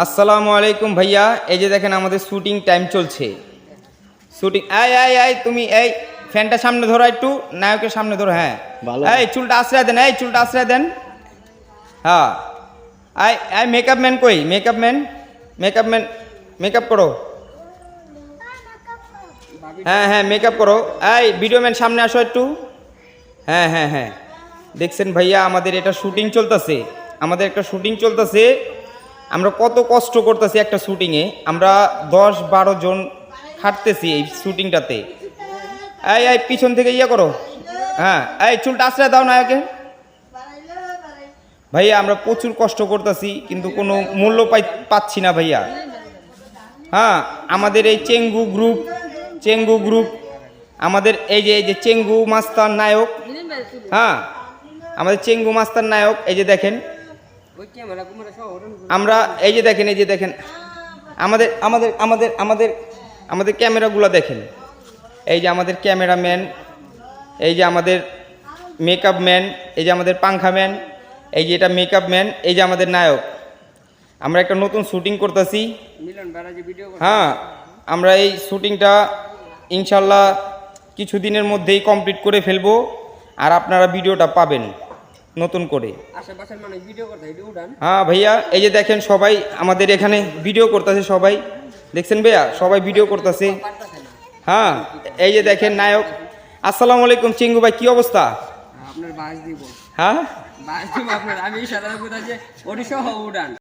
আসসালামু আলাইকুম ভাইয়া, এই যে দেখেন আমাদের শুটিং টাইম চলছে। শুটিং এই তুমি এই ফ্যানটা সামনে ধরো, একটু নায়কের সামনে ধরো। হ্যাঁ এই চুলটা আশ্রয় দেন, এই চুলটা আশ্রয় দেন। হ্যাঁ এই মেকআপ ম্যান কই? মেকআপ ম্যান মেকআপ করো। হ্যাঁ মেকআপ করো। এই ভিডিও ম্যান সামনে আসো একটু। হ্যাঁ দেখছেন ভাইয়া, আমাদের এটা শুটিং চলতেছে, আমাদের একটা শুটিং চলতেছে। আমরা কত কষ্ট করতেছি একটা শুটিংয়ে, আমরা 10-12 জন খাটতেছি এই শুটিংটাতে। এই পিছন থেকে ইয়ে করো। হ্যাঁ এই চুলটা আশ্রয় দাও নায়কে। ভাইয়া আমরা প্রচুর কষ্ট করতেছি, কিন্তু কোনো মূল্য পাচ্ছি না ভাইয়া। হ্যাঁ আমাদের এই চেঙ্গু গ্রুপ আমাদের এই যে চেঙ্গু মাস্তান নায়ক। হ্যাঁ আমাদের চেঙ্গু মাস্তান নায়ক, এই যে দেখেন আমরা, এই যে দেখেন আমাদের আমাদের আমাদের আমাদের আমাদের ক্যামেরাগুলো দেখেন। এই যে আমাদের ক্যামেরাম্যান, এই যে আমাদের মেকআপ ম্যান, এই যে আমাদের পাংখা ম্যান, এই যে এটা মেকআপ ম্যান, এই যে আমাদের নায়ক। আমরা একটা নতুন শুটিং করতেছি। হ্যাঁ আমরা এই শুটিংটা ইনশাল্লাহ কিছুদিনের মধ্যেই কমপ্লিট করে ফেলবো, আর আপনারা ভিডিওটা পাবেন নতুন করে। হ্যাঁ ভাইয়া, এই যে দেখেন সবাই আমাদের এখানে ভিডিও করতেছে, সবাই দেখছেন ভাইয়া, সবাই ভিডিও করতেছে। হ্যাঁ এই যে দেখেন নায়ক। আসসালামু আলাইকুম চিঙ্গু ভাই, কি অবস্থা? আপনার বাস দিব। হ্যাঁ বাস দিব আপনার, আমি সাধারণত আছে ওড়িশা উড়ান।